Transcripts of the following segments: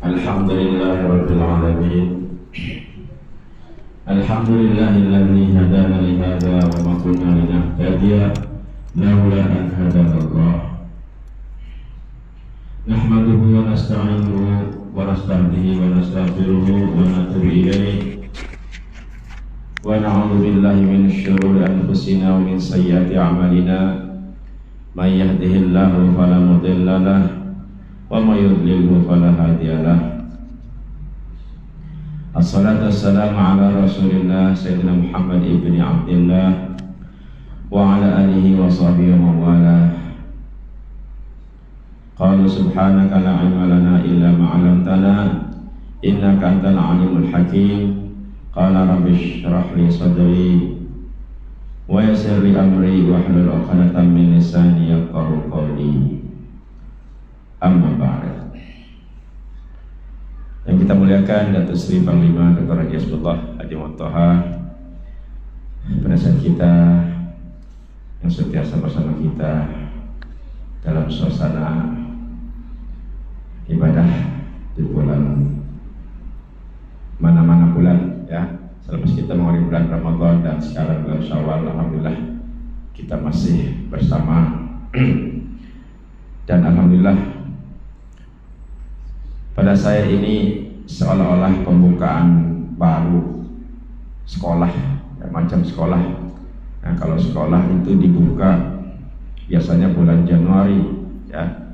Alhamdulillahirabbil alamin. Alhamdulillahilladzi hadana li hadza wa ma kunna linahtadiya laula an hadana Allah. Nahmaduhu wa nasta'inuhu wa nasta'dihi wa nastaghfiruhu wa natubu ilayhi wa na'udzu billahi min syururi anfusina wa min sayyiati a'malina. May yahdihillahu fala mudilla lahu wa may yudlilhu fala hadiya lahu. Assalatu wassalamu ala Rasulillah Sayyidina Muhammad ibni Abdillah wa ala alihi wa sahbihi wa wala. Qalu subhanaka la ilma lana illa ma 'allamtana innaka antal alimul hakim. Qala rabbi shrah li sadri wa yassir li amri wahlul 'uqdatam min lisani yafqahu qawli. Amma ba'd. Yang kita muliakan Datuk Seri Panglima Dr. Haji Hasbullah Haji Montoha, penasihat kita yang sentiasa bersama kita dalam suasana ibadah di bulan mana-mana bulan ya. Selepas kita mengalami bulan Ramadan dan sekarang bulan Syawal, alhamdulillah kita masih bersama dan alhamdulillah pada saya ini seolah-olah pembukaan baru sekolah ya, macam sekolah. Nah, kalau sekolah itu dibuka biasanya bulan Januari ya,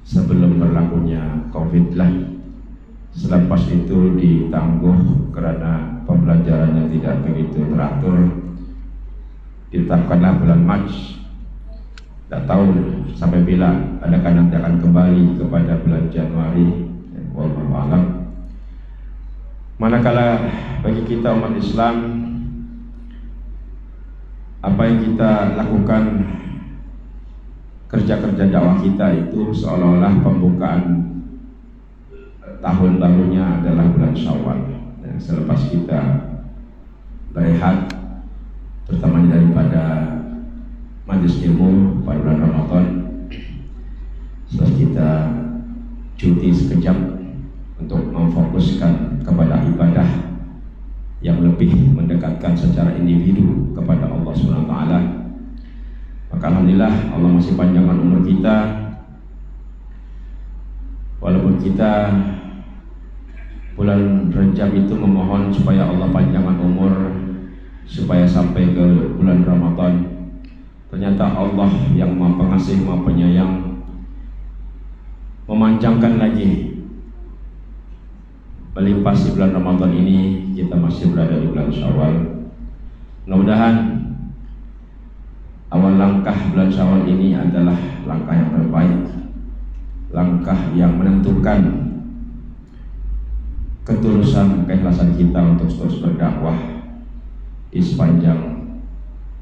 sebelum berlakunya COVID lah. Selepas itu ditangguh karena pembelajarannya tidak begitu teratur, ditetapkanlah bulan Mac. Tidak tahu sampai bila, adakah nanti akan kembali kepada bulan Januari. Wallahu a'lam. Manakala bagi kita umat Islam, apa yang kita lakukan, kerja-kerja dakwah kita itu seolah-olah pembukaan tahun barunya adalah bulan Syawal. Dan selepas kita berehat, terutama daripada majlis ilmu pada bulan Ramadan, setelah kita cuti sekejap untuk memfokuskan kepada ibadah yang lebih mendekatkan secara individu kepada Allah SWT. Maka alhamdulillah Allah masih panjangkan umur kita, walaupun kita bulan Rajab itu memohon supaya Allah panjangkan umur supaya sampai ke bulan Ramadan. Ternyata Allah yang Maha Pengasih, Maha Penyayang memanjangkan lagi, melimpasi bulan Ramadan ini. Kita masih berada di bulan Syawal. Mudah-mudahan awal langkah bulan Syawal ini adalah langkah yang terbaik, langkah yang menentukan ketulusan, keikhlasan kita untuk terus berdakwah di sepanjang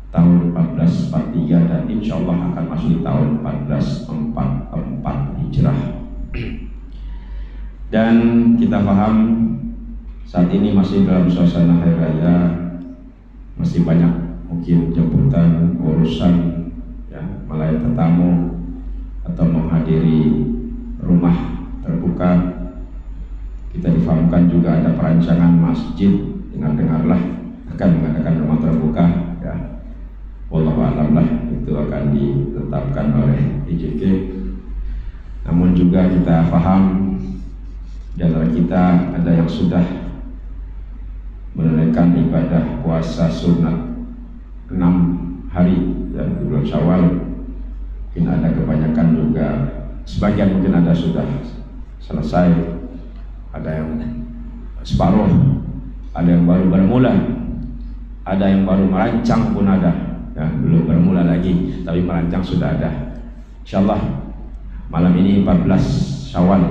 tahun 1443 dan insya Allah akan masuk di tahun 1444 Hijrah. Dan kita paham saat ini masih dalam suasana hari raya, masih banyak mungkin jemputan, urusan ya, melayani tetamu atau menghadiri rumah terbuka. Kita difahamkan juga ada perancangan masjid, dengarlah akan mengadakan rumah terbuka ya. Wallahu a'lam lah, itu akan ditetapkan oleh IJK. Namun juga kita paham di antara kita ada yang sudah menunaikan ibadah puasa sunat 6 hari dan bulan Syawal. Mungkin ada kebanyakan juga, sebagian mungkin ada sudah selesai, ada yang separuh, ada yang baru bermula, ada yang baru merancang pun ada ya, belum bermula lagi tapi merancang sudah ada. Insyaallah malam ini 14 Syawal,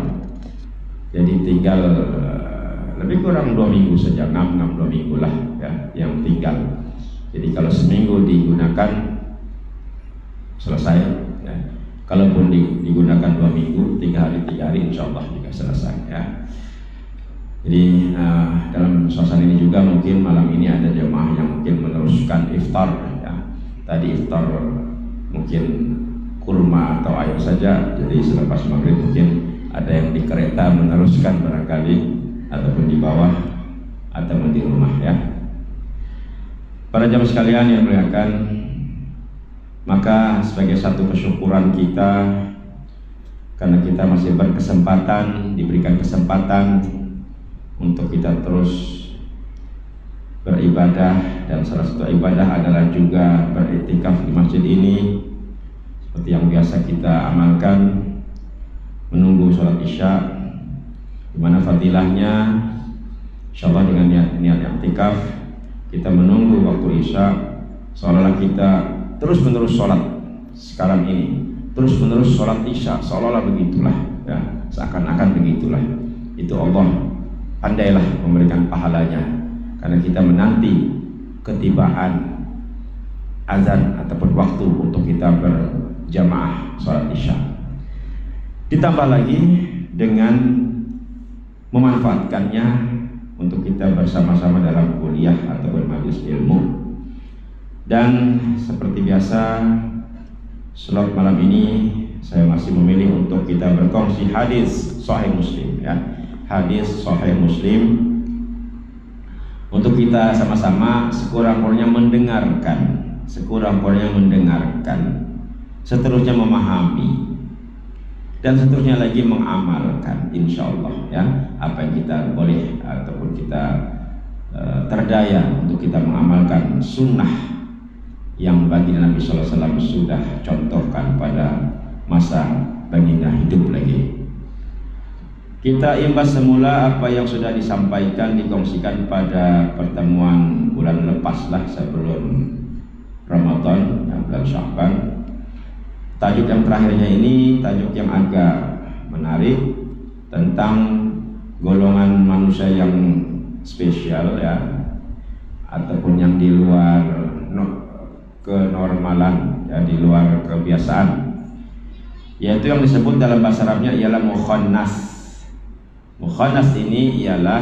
jadi tinggal lebih kurang 2 minggu saja, 2 minggu lah ya yang tinggal. Jadi kalau seminggu digunakan selesai ya. Kalaupun digunakan 2 minggu, 3 hari insya Allah juga selesai ya. Jadi dalam suasana ini juga mungkin malam ini ada jemaah yang mungkin meneruskan iftar ya. Tadi iftar mungkin kurma atau air saja. Jadi selepas maghrib mungkin ada yang di kereta meneruskan barangkali, ataupun di bawah, ataupun di rumah ya. Para jamaah sekalian yang muliakan, maka sebagai satu kesyukuran kita karena kita masih berkesempatan, diberikan kesempatan untuk kita terus beribadah, dan salah satu ibadah adalah juga beriktikaf di masjid ini seperti yang biasa kita amalkan, menunggu sholat isya, di mana fadilahnya insyaallah dengan niat iktikaf kita menunggu waktu isya, seolah-olah kita terus menerus sholat sekarang ini, terus menerus sholat isya, seolah-olah begitulah ya, seakan-akan begitulah. Itu Allah pandailah memberikan pahalanya, karena kita menanti ketibaan azan ataupun waktu untuk kita berjamaah sholat isya. Ditambah lagi dengan memanfaatkannya untuk kita bersama-sama dalam kuliah ataupun majelis ilmu. Dan seperti biasa, slot malam ini saya masih memilih untuk kita berkongsi hadis Sahih Muslim ya. Hadis Sahih Muslim untuk kita sama-sama sekurang-kurangnya mendengarkan, seterusnya memahami, dan seterusnya lagi mengamalkan, insyaallah ya, apa yang kita boleh ataupun kita terdaya untuk kita mengamalkan sunnah yang baginda Nabi SAW sudah contohkan pada masa baginda hidup lagi. Kita imbas semula apa yang sudah disampaikan, dikongsikan pada pertemuan bulan lepas lah, sebelum Ramadan, bulan Sya'ban. Tajuk yang terakhirnya ini tajuk yang agak menarik, tentang golongan manusia yang spesial ya, ataupun yang di luar kenormalan ya, di luar kebiasaan, yaitu yang disebut dalam bahasa Arabnya ialah mukhannas. Mukhannas ini ialah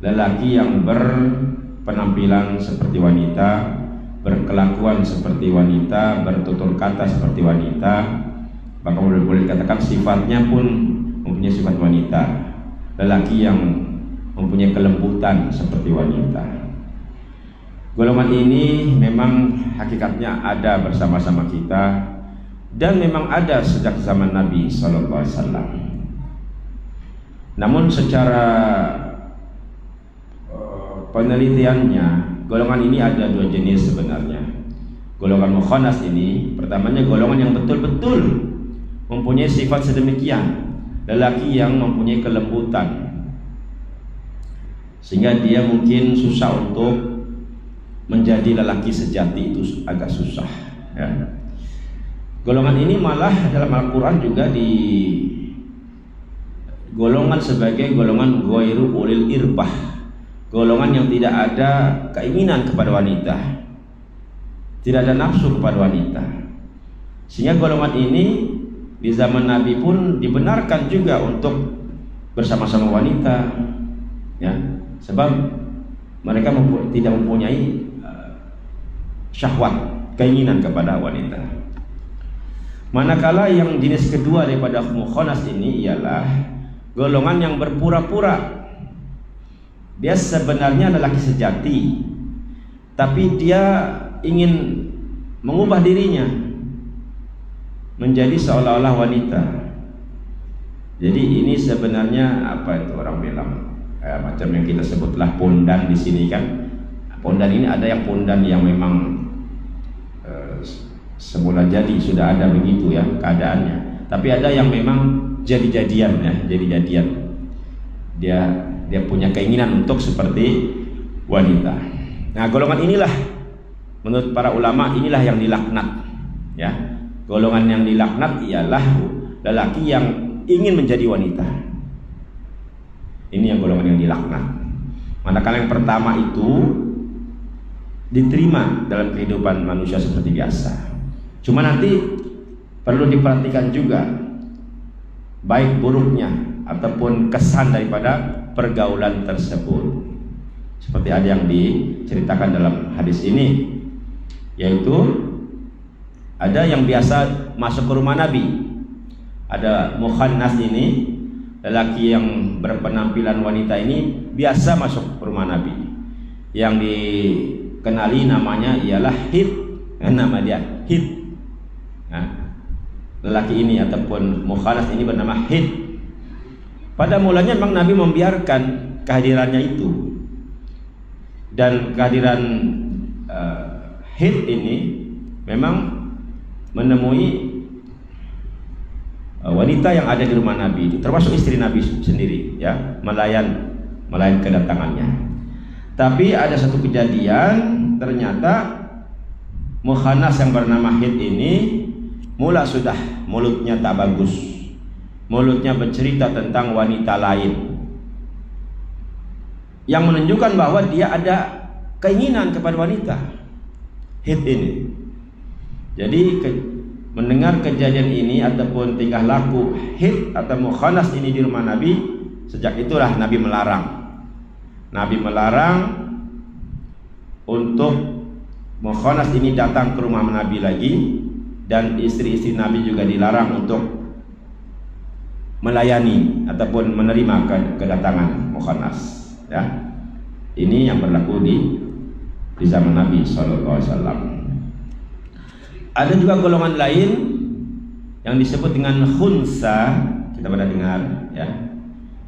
lelaki yang berpenampilan seperti wanita, berkelakuan seperti wanita, bertutur kata seperti wanita, bahkan boleh dikatakan sifatnya pun mempunyai sifat wanita. Lelaki yang mempunyai kelembutan seperti wanita. Golongan ini memang hakikatnya ada bersama-sama kita, dan memang ada sejak zaman Nabi SAW. Namun secara penelitiannya, golongan ini ada dua jenis sebenarnya. Golongan mukhannas ini, pertamanya golongan yang betul-betul mempunyai sifat sedemikian, lelaki yang mempunyai kelembutan, sehingga dia mungkin susah untuk menjadi lelaki sejati, itu agak susah ya. Golongan ini malah dalam Al-Quran juga di golongan sebagai golongan ghairu ulil irbah, golongan yang tidak ada keinginan kepada wanita, tidak ada nafsu kepada wanita. Sehingga golongan ini di zaman Nabi pun dibenarkan juga untuk bersama-sama wanita ya, sebab mereka tidak mempunyai syahwat, keinginan kepada wanita. Manakala yang jenis kedua daripada mukhannas ini ialah golongan yang berpura-pura. Dia sebenarnya lelaki sejati, tapi dia ingin mengubah dirinya menjadi seolah-olah wanita. Jadi ini sebenarnya apa itu orang bilang macam yang kita sebutlah pondan di sini kan. Pondan ini ada yang pondan yang memang semula jadi sudah ada begitu ya keadaannya, tapi ada yang memang jadi-jadian ya, jadi-jadian. Dia punya keinginan untuk seperti wanita. Nah, golongan inilah menurut para ulama inilah yang dilaknat ya. Golongan yang dilaknat ialah lelaki yang ingin menjadi wanita. Ini yang golongan yang dilaknat. Manakala yang pertama itu diterima dalam kehidupan manusia seperti biasa. Cuma nanti perlu diperhatikan juga baik buruknya ataupun kesan daripada pergaulan tersebut. Seperti ada yang diceritakan dalam hadis ini, yaitu ada yang biasa masuk ke rumah Nabi. Ada mukhannas ini, lelaki yang berpenampilan wanita ini biasa masuk ke rumah Nabi. Yang dikenali namanya ialah Hid, nama dia Hid. Nah, lelaki ini ataupun mukhannas ini bernama Hid. Pada mulanya memang Nabi membiarkan kehadirannya itu, dan kehadiran Hid ini memang menemui wanita yang ada di rumah Nabi itu, termasuk istri Nabi sendiri, ya, melayan kedatangannya. Tapi ada satu kejadian, ternyata mukhannas yang bernama Hid ini mula sudah mulutnya tak bagus. Mulutnya bercerita tentang wanita lain, yang menunjukkan bahwa dia ada keinginan kepada wanita Hid ini. Jadi mendengar kejadian ini ataupun tingkah laku Hid atau mukhannas ini di rumah Nabi, sejak itulah Nabi melarang. Nabi melarang untuk mukhannas ini datang ke rumah Nabi lagi, dan istri-istri Nabi juga dilarang untuk melayani ataupun menerima kedatangan mukhannas, ya. Ini yang berlaku di zaman Nabi SAW. Ada juga golongan lain yang disebut dengan khunsa. Kita pernah dengar, ya.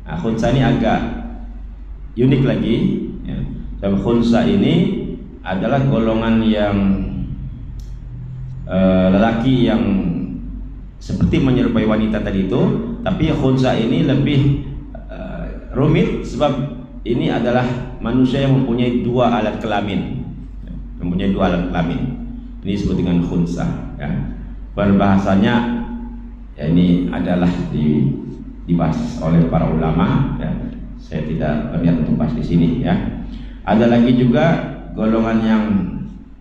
Nah, khunsa ini agak unik lagi, ya. Dan khunsa ini adalah golongan yang lelaki yang seperti menyerupai wanita tadi itu, tapi khunsa ini lebih rumit, sebab ini adalah manusia yang mempunyai dua alat kelamin, Ini disebut dengan khunsa, ya. Berbahasanya, ya, ini adalah dibahas oleh para ulama, ya. Saya tidak berniat untuk bahas di sini, ya. Ada lagi juga golongan yang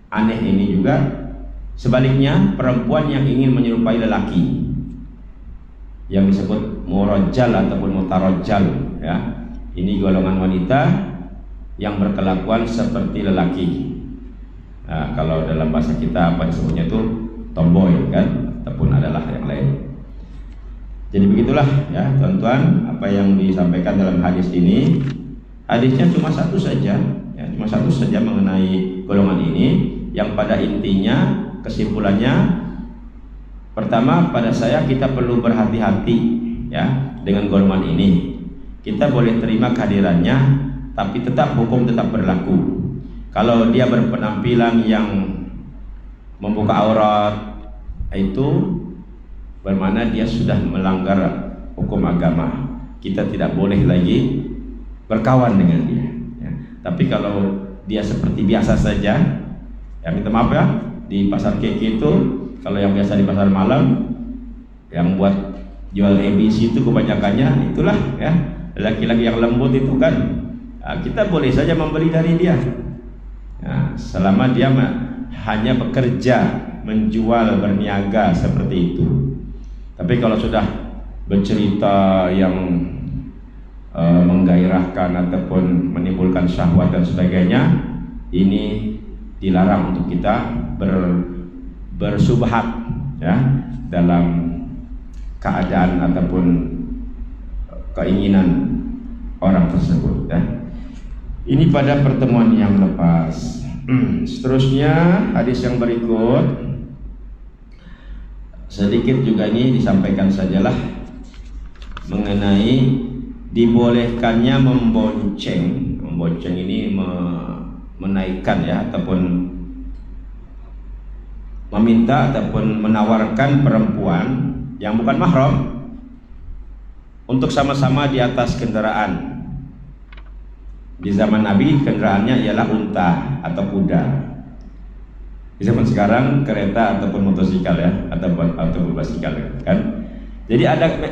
aneh ini juga. Sebaliknya, perempuan yang ingin menyerupai lelaki, yang disebut murajjal ataupun mutarajjal, ya. Ini golongan wanita yang berkelakuan seperti lelaki. Nah, kalau dalam bahasa kita apa disebutnya itu tomboy, kan, ataupun adalah yang lain. Jadi begitulah, ya, teman-teman, apa yang disampaikan dalam hadis ini. Hadisnya cuma satu saja, ya, cuma satu saja mengenai golongan ini, yang pada intinya kesimpulannya, pertama, pada saya kita perlu berhati-hati, ya, dengan golongan ini. Kita boleh terima kehadirannya, tapi hukum tetap berlaku. Kalau dia berpenampilan yang membuka aurat, itu bermakna dia sudah melanggar hukum agama. Kita tidak boleh lagi berkawan dengan dia, ya. Tapi kalau dia seperti biasa saja, ya, minta maaf, ya, di pasar keke itu, kalau yang biasa di pasar malam, yang buat jual ABC itu kebanyakannya itulah, ya, laki-laki yang lembut itu, kan. Nah, kita boleh saja membeli dari dia, nah, selama dia hanya bekerja, menjual, berniaga seperti itu. Tapi kalau sudah bercerita yang menggairahkan ataupun menimbulkan syahwat dan sebagainya, ini dilarang untuk kita bersubhat, ya, dalam keadaan ataupun keinginan orang tersebut, ya. Ini pada pertemuan yang lepas. Seterusnya hadis yang berikut, sedikit juga ini disampaikan sajalah mengenai dibolehkannya membonceng. Membonceng ini menaikkan, ya, ataupun meminta ataupun menawarkan perempuan yang bukan mahram untuk sama-sama di atas kendaraan. Di zaman Nabi kendaraannya ialah unta atau kuda. Di zaman sekarang kereta ataupun motosikal, ya, ataupun basikal, kan. Jadi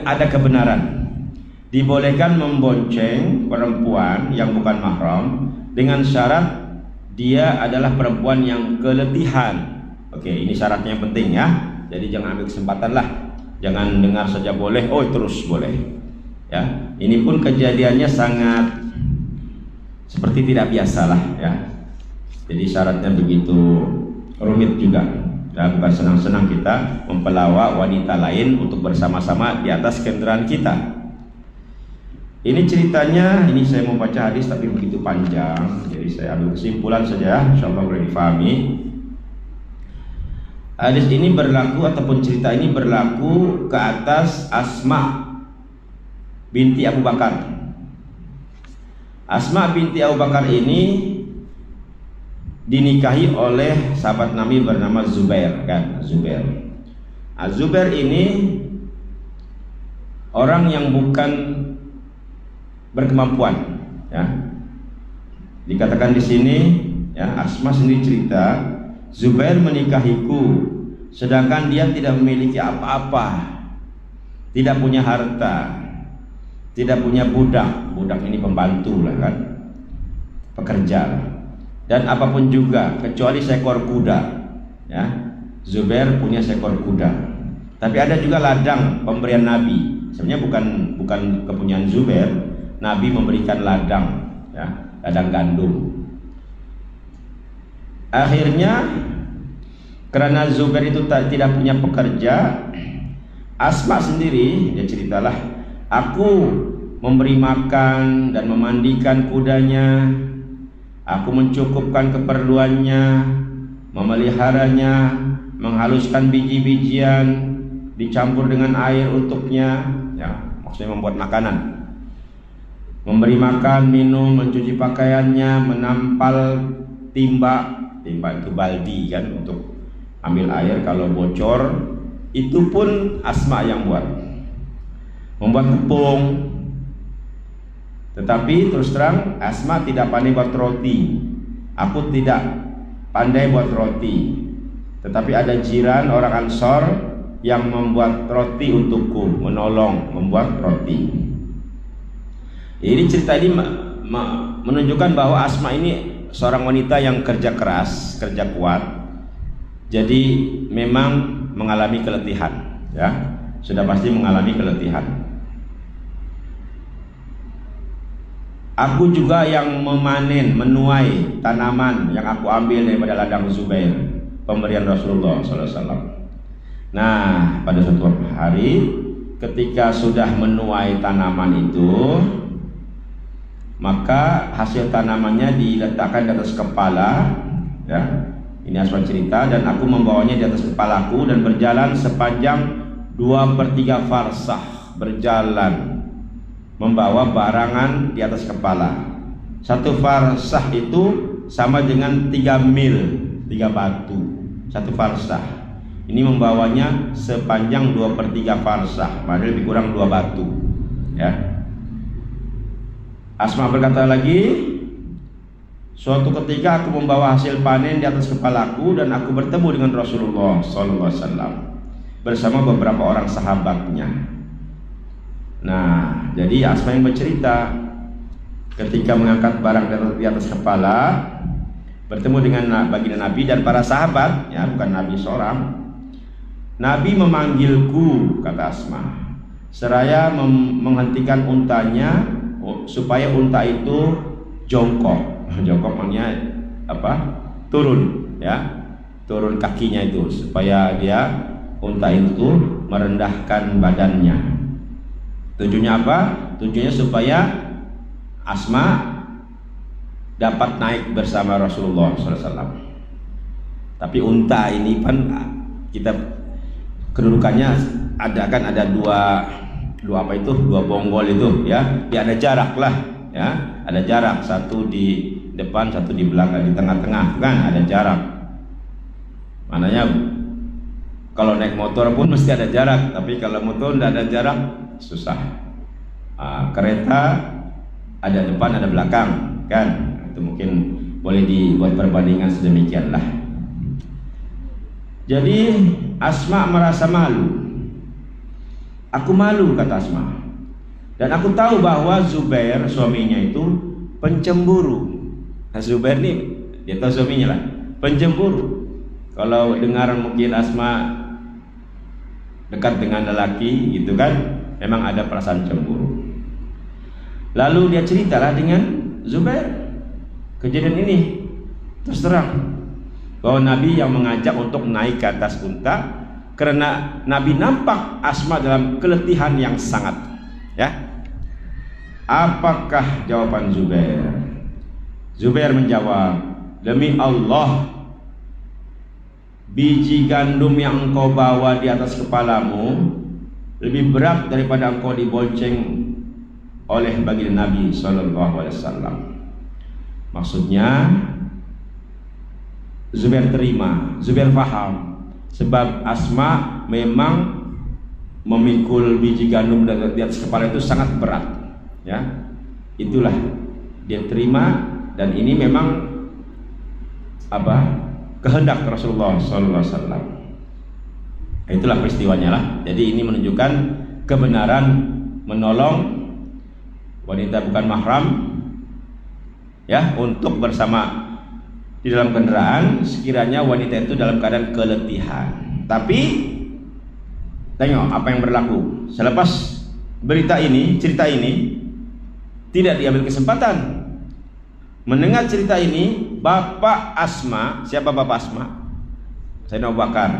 ada kebenaran dibolehkan membonceng perempuan yang bukan mahram dengan syarat dia adalah perempuan yang keletihan. Oke, ini syaratnya yang penting, ya. Jadi jangan ambil kesempatan lah, jangan dengar saja boleh, oh terus boleh, ya. Ini pun kejadiannya sangat seperti tidak biasa lah, ya. Jadi syaratnya begitu rumit juga. Dan bukan senang-senang kita mempelawak wanita lain untuk bersama-sama di atas kendaraan kita. Ini ceritanya, ini saya mau baca hadis tapi begitu panjang, jadi saya ambil kesimpulan saja, insyaallah boleh difahami. Hadis ini berlaku ataupun cerita ini berlaku ke atas Asma binti Abu Bakar. Asma binti Abu Bakar ini dinikahi oleh sahabat Nabi bernama Zubair, kan? Zubair. Zubair ini orang yang bukan berkemampuan, ya. Dikatakan di sini, ya, Asma sendiri cerita, Zubair menikahiku sedangkan dia tidak memiliki apa-apa, tidak punya harta, tidak punya budak. Budak ini pembantu lah, kan, pekerja, dan apapun juga kecuali seekor kuda, ya. Zubair punya seekor kuda, tapi ada juga ladang pemberian Nabi. Sebenarnya bukan kepunyaan Zubair. Nabi memberikan ladang, ya, ladang gandum. Akhirnya karena Zubair itu tidak punya pekerja, Asma sendiri, dia ceritalah, aku memberi makan dan memandikan kudanya, aku mencukupkan keperluannya, memeliharanya, menghaluskan biji-bijian, dicampur dengan air untuknya, ya, maksudnya membuat makanan, memberi makan, minum, mencuci pakaiannya, menampal timba itu baldi, kan, untuk ambil air kalau bocor. Itu pun Asma yang buat. Membuat tepung. Tetapi terus terang Asma tidak pandai buat roti. Aku tidak pandai buat roti. Tetapi ada jiran orang Ansor yang membuat roti untukku, menolong membuat roti. Ini cerita ini menunjukkan bahwa Asma ini seorang wanita yang kerja keras, kerja kuat. Jadi memang mengalami keletihan, ya, sudah pasti mengalami keletihan. Aku juga yang memanen, menuai tanaman yang aku ambil daripada ladang Zubair, pemberian Rasulullah SAW. Nah, pada suatu hari ketika sudah menuai tanaman itu, maka hasil tanamannya diletakkan di atas kepala, ya. Ini Asma cerita, dan aku membawanya di atas kepalaku dan berjalan sepanjang 2/3 farsah, berjalan membawa barangan di atas kepala. 1 farsah itu sama dengan 3 mil, 3 batu. 1 farsah. Ini membawanya sepanjang 2/3 farsah, maknanya lebih kurang 2 batu, ya. Asma berkata lagi, suatu ketika aku membawa hasil panen di atas kepalaku dan aku bertemu dengan Rasulullah SAW bersama beberapa orang sahabatnya. Nah, jadi Asma yang bercerita ketika mengangkat barang di atas kepala, bertemu dengan baginda Nabi dan para sahabat, ya, bukan Nabi seorang. Nabi memanggilku, kata Asma, seraya menghentikan untanya supaya unta itu jongkok. Jongkok maksudnya apa? Turun, ya, turun kakinya itu supaya dia, unta itu, merendahkan badannya. Tujuannya apa? Tujuannya supaya Asma dapat naik bersama Rasulullah SAW. Tapi unta ini kan kita kedudukannya ada dua apa itu, 2 bonggol itu, ya. Dia ada jarak lah, ya, ada jarak, satu di depan, satu di belakang, di tengah-tengah, kan ada jarak. Maknanya kalau naik motor pun mesti ada jarak, tapi kalau motor tidak ada jarak susah. Kereta ada depan, ada belakang, kan, itu mungkin boleh dibuat perbandingan sedemikian lah. Jadi Asma merasa malu. Aku malu, kata Asma, dan aku tahu bahwa Zubair suaminya itu pencemburu. Nah, Zubair nih, dia tahu suaminya lah, pencemburu. Kalau dengar mungkin Asma dekat dengan lelaki gitu, kan, memang ada perasaan cemburu. Lalu dia ceritalah dengan Zubair kejadian ini. Terus terang, bahwa Nabi yang mengajak untuk naik ke atas unta karena Nabi nampak Asma dalam keletihan yang sangat. Ya, apakah jawaban Zubair? Zubair menjawab, demi Allah, biji gandum yang engkau bawa di atas kepalamu lebih berat daripada engkau dibonceng oleh baginda Nabi SAW. Maksudnya Zubair terima, Zubair paham, sebab Asma memang memikul biji gandum di atas kepala itu sangat berat. Ya, itulah dia terima, dan ini memang kehendak Rasulullah SAW. Itulah peristiwanya lah. Jadi ini menunjukkan kebenaran menolong wanita bukan mahram, ya, untuk bersama di dalam kendaraan sekiranya wanita itu dalam keadaan keletihan. Tapi tengok apa yang berlaku selepas cerita ini tidak diambil kesempatan. Mendengar cerita ini, bapak Asma, siapa bapak Asma? Sayyidina Abu Bakar.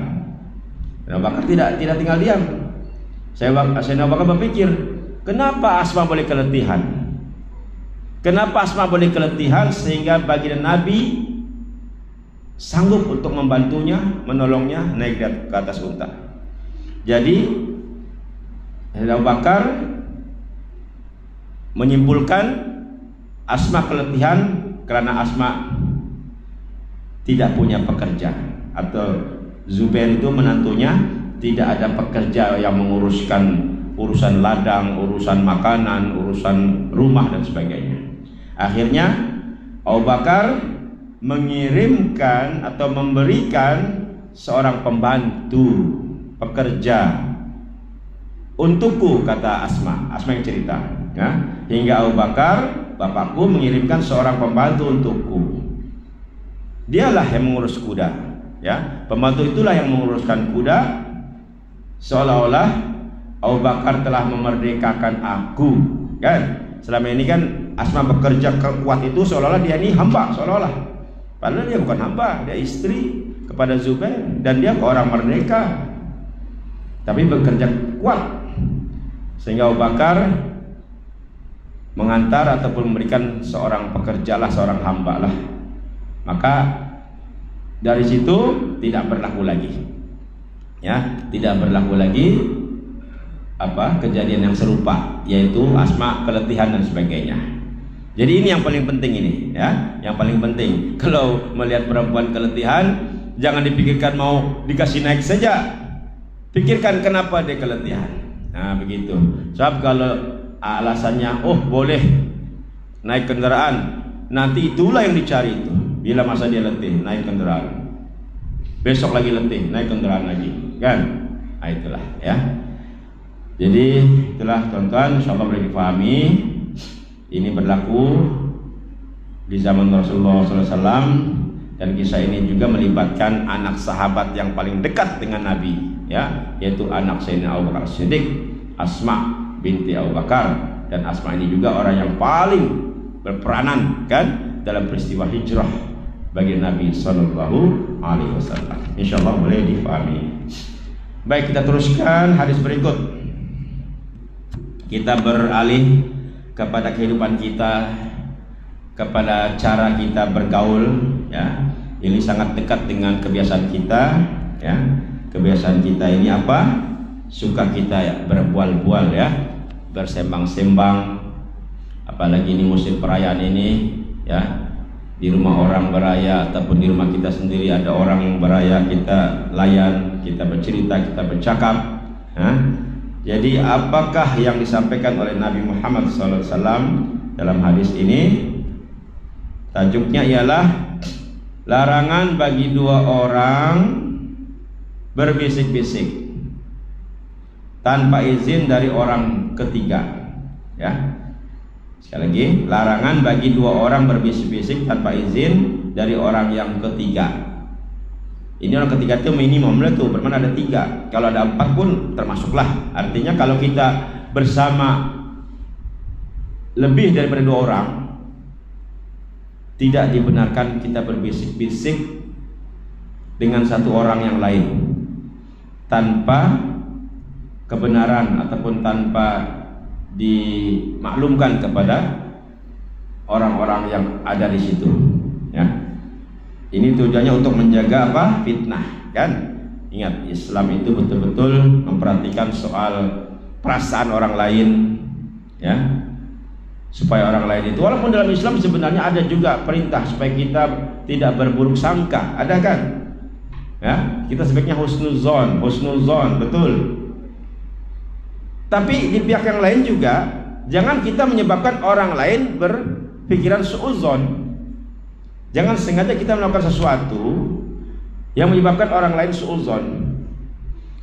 Sayyidina Abu Bakar tidak tinggal diam. Sayyidina Abu Bakar berpikir, kenapa Asma boleh keletihan? Kenapa Asma boleh keletihan sehingga baginda Nabi sanggup untuk membantunya, menolongnya naik ke atas unta? Jadi Sayyidina Abu Bakar menyimpulkan Asma keletihan karena Asma tidak punya pekerja, atau Zubair itu menantunya tidak ada pekerja yang menguruskan urusan ladang, urusan makanan, urusan rumah dan sebagainya. Akhirnya Abu Bakar mengirimkan atau memberikan seorang pembantu pekerja untukku, kata Asma yang cerita, ya, hingga Abu Bakar, bapakku, mengirimkan seorang pembantu untukku. Dialah yang mengurus kuda, ya, pembantu itulah yang menguruskan kuda, seolah-olah Abu Bakar telah memerdekakan aku, kan? Selama ini kan Asma bekerja kuat itu seolah-olah dia ini hamba, seolah-olah, padahal dia bukan hamba, dia istri kepada Zubair dan dia orang merdeka, tapi bekerja kuat. Sehingga Abu Bakar mengantar ataupun memberikan seorang pekerja lah, seorang hamba lah. Maka dari situ tidak berlaku lagi, ya, tidak berlaku lagi kejadian yang serupa, yaitu Asma keletihan dan sebagainya. Jadi ini yang paling penting ini, ya, yang paling penting. Kalau melihat perempuan keletihan, jangan dipikirkan mau dikasih naik saja, pikirkan kenapa dia keletihan. Nah begitu. Sebab kalau alasannya boleh naik kendaraan, nanti itulah yang dicari itu. Bila masa dia letih, naik kendaraan, besok lagi letih, naik kendaraan lagi, kan? Nah itulah, ya. Jadi itulah teman-teman, insyaallah boleh dipahami. Ini berlaku di zaman Rasulullah SAW, dan kisah ini juga melibatkan anak sahabat yang paling dekat dengan Nabi, ya, yaitu anak Sayyidina Abu Bakar Siddiq, Asma binti Abu Bakar. Dan Asma ini juga orang yang paling berperanan, kan, dalam peristiwa hijrah bagi Nabi Sallallahu Alaihi Wasallam. Insyaallah boleh dipahami. Baik, kita teruskan hadis berikut. Kita beralih kepada kehidupan kita, kepada cara kita bergaul, ya. Ini sangat dekat dengan kebiasaan kita, ya. Kebiasaan kita ini apa? Suka kita, ya, berbual-bual, ya, bersembang-sembang. Apalagi ini musim perayaan ini, ya. Di rumah orang beraya ataupun di rumah kita sendiri ada orang yang beraya, kita layan, kita bercerita, kita bercakap, ya. Jadi apakah yang disampaikan oleh Nabi Muhammad SAW dalam hadis ini? Tajuknya ialah larangan bagi dua orang berbisik-bisik tanpa izin dari orang ketiga, ya. Sekali lagi, larangan bagi dua orang berbisik-bisik tanpa izin dari orang yang ketiga. Ini orang ketiga itu minimum lah tuh, bermana ada tiga. Kalau ada empat pun termasuklah. Artinya kalau kita bersama lebih daripada dua orang, tidak dibenarkan kita berbisik-bisik dengan satu orang yang lain tanpa kebenaran ataupun tanpa dimaklumkan kepada orang-orang yang ada di situ, ya. Ini tujuannya untuk menjaga apa? Fitnah, kan? Ingat, Islam itu betul-betul memperhatikan soal perasaan orang lain, ya. Supaya orang lain itu, walaupun dalam Islam sebenarnya ada juga perintah supaya kita tidak berburuk sangka, ada kan? Ya, kita sebaiknya husnuzon, betul. Tapi di pihak yang lain juga jangan kita menyebabkan orang lain berpikiran suudzon. Jangan sengaja kita melakukan sesuatu yang menyebabkan orang lain suudzon.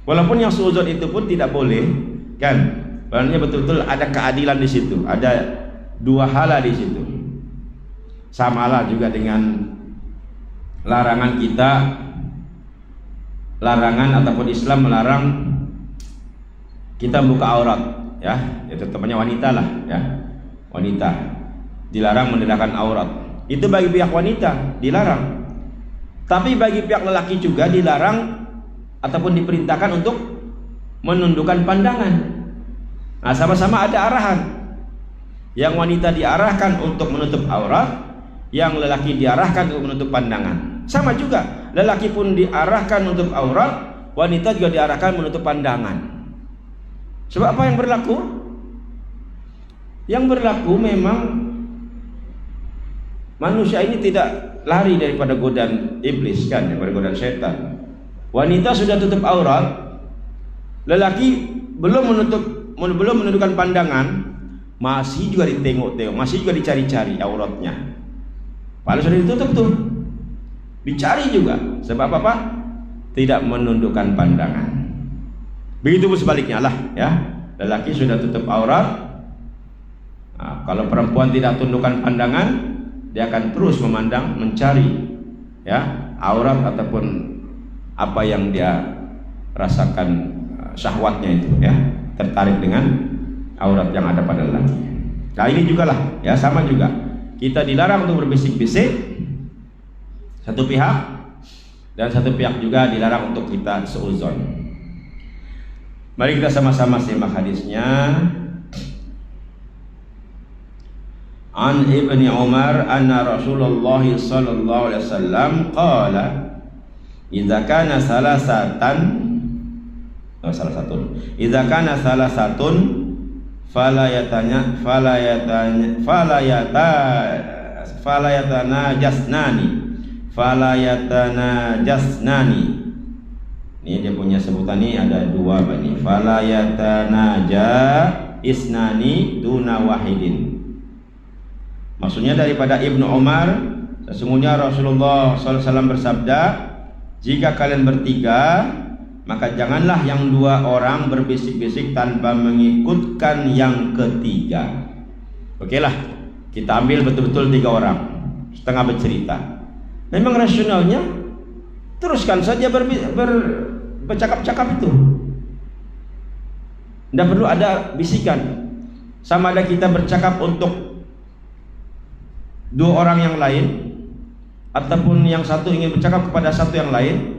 Walaupun yang suudzon itu pun tidak boleh, kan? Karena betul-betul ada keadilan di situ, ada dua hala di situ. Samalah juga dengan larangan kita, larangan ataupun Islam melarang kita buka aurat, ya, itu temannya wanita lah, ya, wanita dilarang menandakan aurat. Itu bagi pihak wanita dilarang. Tapi bagi pihak lelaki juga dilarang ataupun diperintahkan untuk menundukkan pandangan. Nah, sama-sama ada arahan. Yang wanita diarahkan untuk menutup aurat, yang lelaki diarahkan untuk menutup pandangan. Sama juga, lelaki pun diarahkan menutup aurat, wanita juga diarahkan menutup pandangan. Sebab apa yang berlaku? Yang berlaku memang manusia ini tidak lari daripada godaan iblis, kan, daripada godaan setan. Wanita sudah tutup aurat, lelaki belum menundukkan pandangan, masih juga ditengok-tengok, masih juga dicari-cari auratnya. Padahal sudah ditutup tuh, dicari juga. Sebab apa? Tidak menundukkan pandangan. Begitu pun sebaliknya lah, ya. Lelaki sudah tutup aurat. Nah, kalau perempuan tidak tundukkan pandangan, dia akan terus memandang, mencari, ya, aurat ataupun apa yang dia rasakan syahwatnya itu, ya, tertarik dengan aurat yang ada pada lelaki. Nah, ini juga lah, ya, sama juga. Kita dilarang untuk berbisik-bisik satu pihak, dan satu pihak juga dilarang untuk kita seuzon. Mari kita sama-sama simak hadisnya. An Ibni Umar anna Rasulullah sallallahu alaihi wasallam qala idza kana salasatun idza kana salasatun fala yatanajasnani. Ini dia punya sebutan, ini ada dua nih. Fala yatanaja isnani duna wahidin. Maksudnya daripada Ibnu Umar, sesungguhnya Rasulullah SAW bersabda, jika kalian bertiga, maka janganlah yang dua orang berbisik-bisik tanpa mengikutkan yang ketiga. Oke lah, kita ambil betul-betul 3 orang, setengah bercerita. Memang rasionalnya teruskan saja bercakap-cakap itu. Tidak perlu ada bisikan. Sama ada kita bercakap untuk 2 orang yang lain, ataupun yang satu ingin bercakap kepada satu yang lain,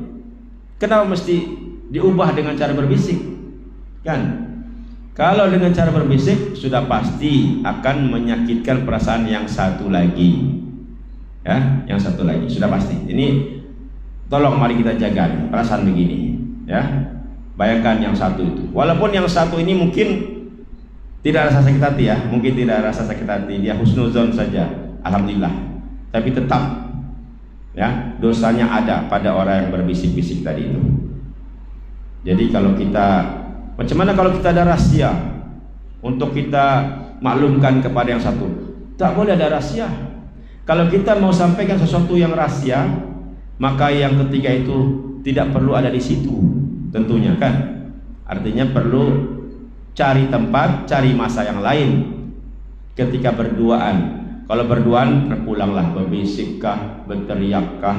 kenapa mesti diubah dengan cara berbisik? Kan? Kalau dengan cara berbisik sudah pasti akan menyakitkan perasaan yang satu lagi. Ya, yang satu lagi sudah pasti. Ini tolong mari kita jaga perasaan begini, ya. Bayangkan yang satu itu, walaupun yang satu ini mungkin tidak rasa sakit hati, ya, mungkin tidak rasa sakit hati, dia husnuzon saja, alhamdulillah. Tapi tetap, ya, dosanya ada pada orang yang berbisik-bisik tadi itu. Jadi kalau kita, macam mana kalau kita ada rahasia untuk kita maklumkan kepada yang satu? Tak boleh ada rahasia. Kalau kita mau sampaikan sesuatu yang rahasia, maka yang ketiga itu tidak perlu ada di situ, tentunya, kan? Artinya perlu cari tempat, cari masa yang lain ketika berduaan. Kalau berduaan terpulanglah, berbisikkah, berteriakkah,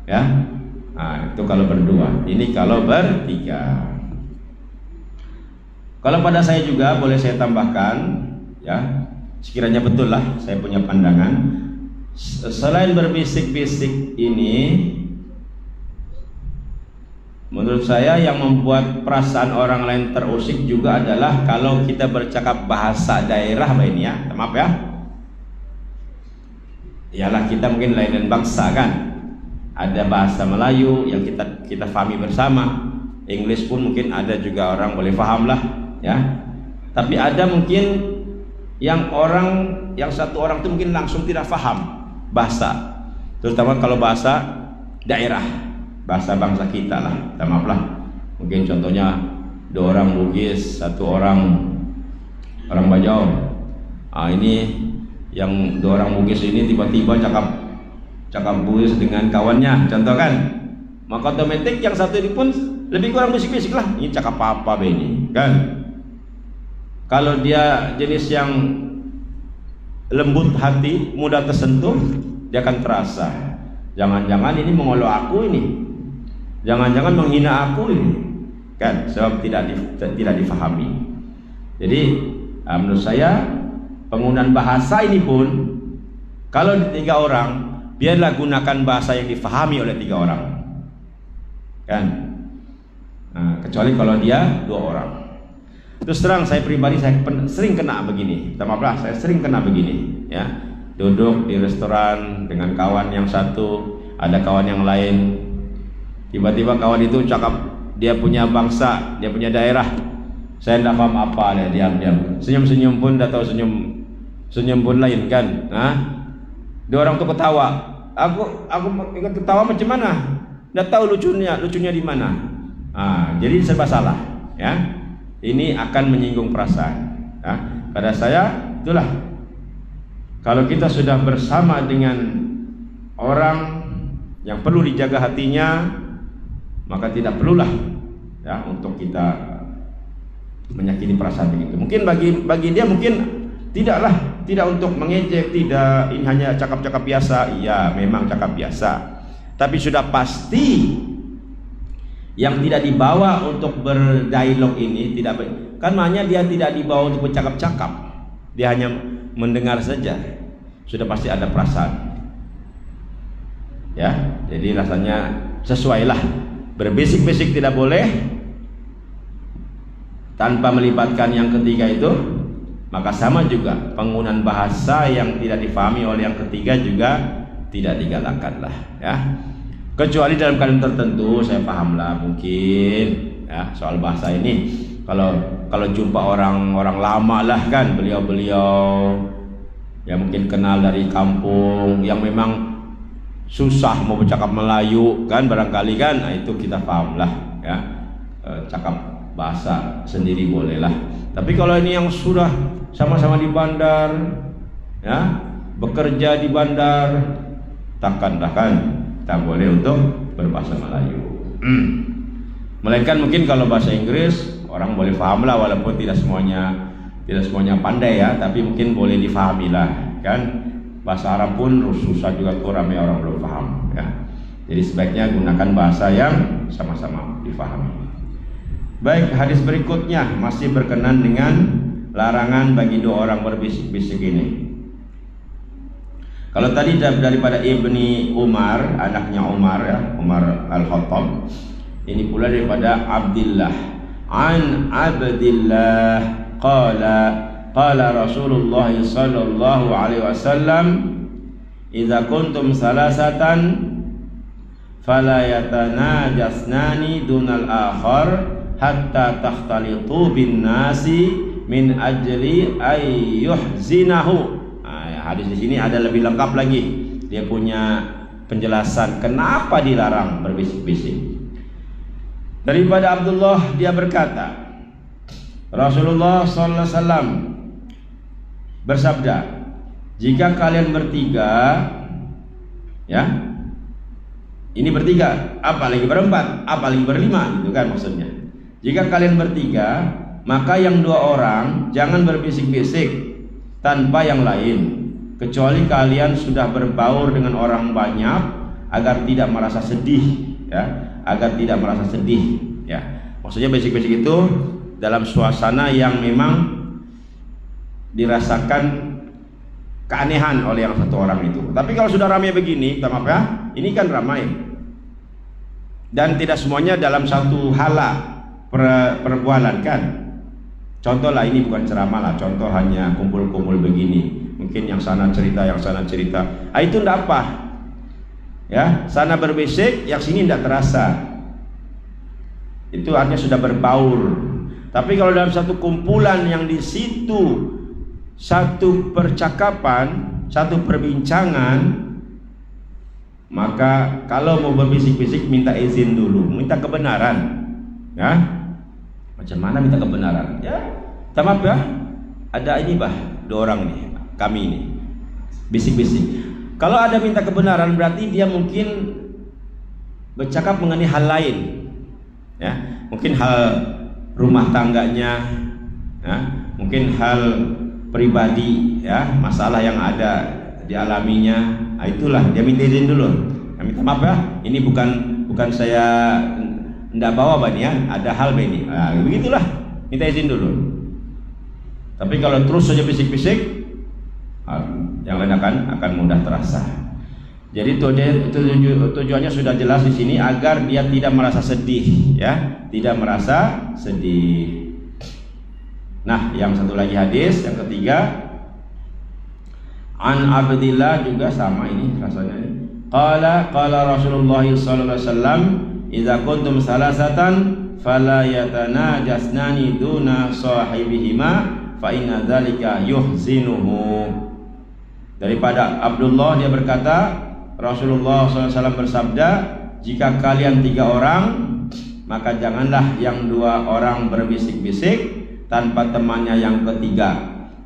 ya. Nah, itu kalau berdua. Ini kalau bertiga. Kalau pada saya juga boleh saya tambahkan, ya, sekiranya betul lah saya punya pandangan. Selain berbisik-bisik ini, Menurut saya yang membuat perasaan orang lain terusik juga adalah kalau kita bercakap bahasa daerah ini ya, maaf ya. Ialah kita mungkin lain dan bangsa kan. Ada bahasa Melayu yang kita pahami bersama. Inggris pun mungkin ada juga orang boleh paham lah ya. Tapi ada mungkin yang satu orang itu mungkin langsung tidak paham bahasa, terutama kalau bahasa daerah, bahasa bangsa kita lah, maaf lah. Mungkin contohnya 2 orang Bugis, 1 orang Bajau. Ini yang 2 orang Bugis ini tiba-tiba cakap Bugis dengan kawannya, contoh kan, maka otomatis yang satu ini pun lebih kurang bisik-bisik lah, ini cakap apa ini kan. Kalau dia jenis yang lembut hati, mudah tersentuh, dia akan terasa, jangan-jangan ini mengolok aku ini, jangan-jangan menghina aku ini kan, sebab tidak difahami. Jadi menurut saya penggunaan bahasa ini pun kalau di 3 orang, biarlah gunakan bahasa yang difahami oleh 3 orang kan. Kecuali kalau dia 2 orang. Terus terang saya pribadi saya sering kena begini, maaf, saya sering kena begini ya. Duduk di restoran dengan kawan yang satu, ada kawan yang lain, tiba-tiba kawan itu cakap dia punya bangsa, dia punya daerah, saya tidak paham apa, dia diam-diam, senyum-senyum pun tidak tahu senyum pun lain kan. 2 orang itu ketawa, aku ikut ketawa macam mana, tidak tahu lucunya di mana. Jadi serba salah ya. Ini akan menyinggung perasaan. Pada saya itulah, kalau kita sudah bersama dengan orang yang perlu dijaga hatinya, maka tidak perlulah ya untuk kita menyakiti perasaan begitu. Mungkin bagi dia mungkin tidak untuk mengejek, tidak, ini hanya cakap-cakap biasa. Iya, memang cakap biasa, tapi sudah pasti yang tidak dibawa untuk berdialog ini kan maknanya dia tidak dibawa untuk bercakap-cakap, dia hanya mendengar saja, sudah pasti ada perasaan ya. Jadi rasanya sesuailah, berbisik-bisik tidak boleh tanpa melibatkan yang ketiga itu. Maka sama juga penggunaan bahasa yang tidak difahami oleh yang ketiga juga tidak digalakkan lah ya. Kecuali dalam keadaan tertentu, saya pahamlah mungkin ya, soal bahasa ini. Kalau jumpa orang lama lah kan, beliau yang mungkin kenal dari kampung, yang memang susah mau bercakap Melayu kan, barangkali kan, itu kita paham lah ya. Cakap bahasa sendiri boleh lah. Tapi kalau ini yang sudah sama-sama di bandar ya, bekerja di bandar, takkan tak boleh untuk berbahasa Melayu. Melainkan mungkin kalau bahasa Inggris orang boleh paham lah, walaupun tidak semuanya pandai ya, tapi mungkin boleh difahami lah kan. Bahasa Arab pun susah juga tuh, ramai orang belum paham ya. Jadi sebaiknya gunakan bahasa yang sama-sama difahami. Baik, hadis berikutnya masih berkenan dengan larangan bagi 2 orang berbisik-bisik ini. Kalau tadi daripada Ibni Umar, anaknya Umar ya, Umar Al-Khattab. Ini pula daripada Abdullah. An Abdullah qala Rasulullah sallallahu alaihi wasallam, "Idza kuntum salasatan fala yatanajasnani dunal akhar hatta takhtalitu bin nasi min ajli ayyuhzinahu." Hadis di sini ada lebih lengkap lagi. Dia punya penjelasan kenapa dilarang berbisik-bisik. Daripada Abdullah, dia berkata, Rasulullah sallallahu alaihi wasallam bersabda, jika kalian bertiga ya, ini bertiga, apalagi berempat, apalagi berlima, gitu kan maksudnya. Jika kalian bertiga, maka yang 2 orang jangan berbisik-bisik tanpa yang lain, kecuali kalian sudah berbaur dengan orang banyak, agar tidak merasa sedih ya, ya. Maksudnya bisik-bisik itu dalam suasana yang memang dirasakan keanehan oleh yang satu orang itu. Tapi kalau sudah ramai begini, maaf ya, ini kan ramai. dan tidak semuanya dalam satu hala perbualan kan. Contoh lah, ini bukan ceramah lah, contoh hanya kumpul-kumpul begini, mungkin yang sana cerita, yang sana cerita, itu tidak apa ya, sana berbisik, yang sini tidak terasa, itu artinya sudah berbaur. Tapi kalau dalam satu kumpulan yang di situ satu percakapan, satu perbincangan, maka kalau mau berbisik-bisik minta izin dulu, minta kebenaran ya. Macam mana minta kebenaran? Ya, maaf ya, ada ini dua orang nih, kami ini bisik-bisik. Kalau ada minta kebenaran berarti dia mungkin bercakap mengenai hal lain, ya, mungkin hal rumah tangganya, ya, mungkin hal pribadi, ya, masalah yang ada dialaminya. Itulah dia minta izin dulu. Minta maaf ya, ini bukan saya ndak bawa banian, ada hal begini. Nah, begitulah, minta izin dulu. Tapi kalau terus saja bisik-bisik, yang lain akan mudah terasa. Jadi tujuannya sudah jelas di sini agar dia tidak merasa sedih, ya, tidak merasa sedih. Nah, yang satu lagi hadis, yang ketiga, An Abdillah, juga sama ini rasanya. Qala Rasulullah sallallahu alaihi wasallam, idza kuntum salasatan fala yatanajasnani duna sahibihima fa inna dzalika yuhzinuhu. Daripada Abdullah, dia berkata, Rasulullah SAW bersabda, jika kalian 3 orang, maka janganlah yang 2 orang berbisik-bisik tanpa temannya yang ketiga,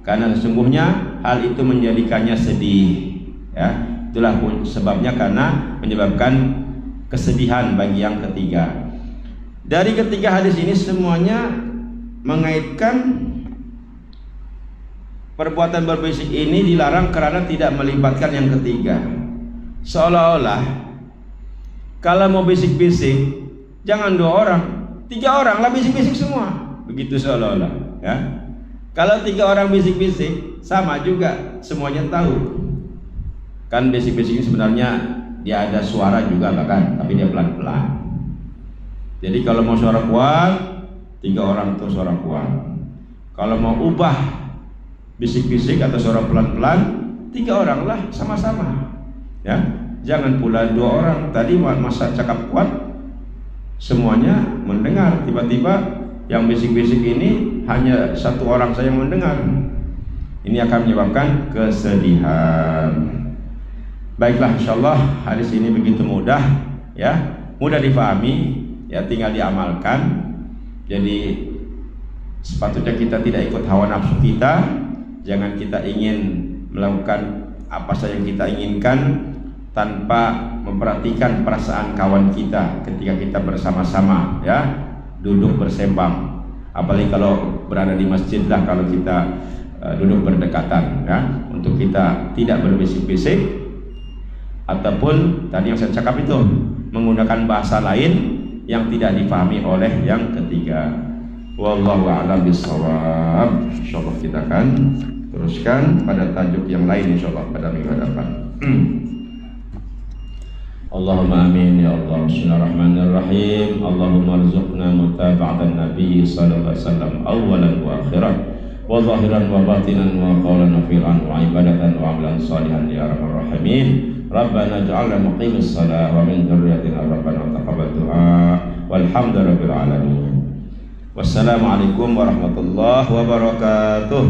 karena sesungguhnya hal itu menjadikannya sedih, ya. Itulah sebabnya, karena menyebabkan kesedihan bagi yang ketiga. Dari ketiga hadis ini semuanya mengaitkan perbuatan berbisik ini dilarang karena tidak melibatkan yang ketiga. Seolah-olah kalau mau bisik-bisik jangan 2 orang, 3 orang lah bisik-bisik semua. Begitu seolah-olah, ya. Kalau 3 orang bisik-bisik sama juga, semuanya tahu. Kan bisik-bisik ini sebenarnya dia ada suara juga bahkan, tapi dia pelan-pelan. Jadi kalau mau suara kuat, 3 orang itu suara kuat. Kalau mau ubah bisik-bisik atau suara pelan-pelan, 3 orang lah sama-sama, ya. Jangan pula 2 orang. Tadi masa cakap kuat semuanya mendengar, tiba-tiba yang bisik-bisik ini hanya 1 orang saja yang mendengar. Ini akan menyebabkan kesedihan. Baiklah, insyaallah hadis ini begitu mudah, ya, mudah difahami, ya, tinggal diamalkan. Jadi sepatutnya kita tidak ikut hawa nafsu kita. Jangan kita ingin melakukan apa saja yang kita inginkan tanpa memperhatikan perasaan kawan kita ketika kita bersama-sama, ya, duduk bersembang. Apalagi kalau berada di masjid lah, kalau kita duduk berdekatan, ya, untuk kita tidak berbisik-bisik. Ataupun tadi yang saya cakap itu, menggunakan bahasa lain yang tidak difahami oleh yang ketiga. Wallahu a'lam bishawab. Insyaallah kita akan teruskan pada tajuk yang lain insyaallah pada minggu depan. Allahumma amin ya Allah. Bismillahirrahmanirrahim. Allahumma arzuqna mutaba'atan Nabi sallallahu alaihi wasallam awalan wa akhiran, wa zahiran wa batinan, wa qawlan wa fi'lan, wa ibadatan wa amalan salihan ya arhamar rahimin. Rabbana ja'alna muqimis shalah wa min dzurriyyatina rabbana taqabbal du'a walhamdulillahirabbil alamin. Wassalamualaikum warahmatullahi wabarakatuh.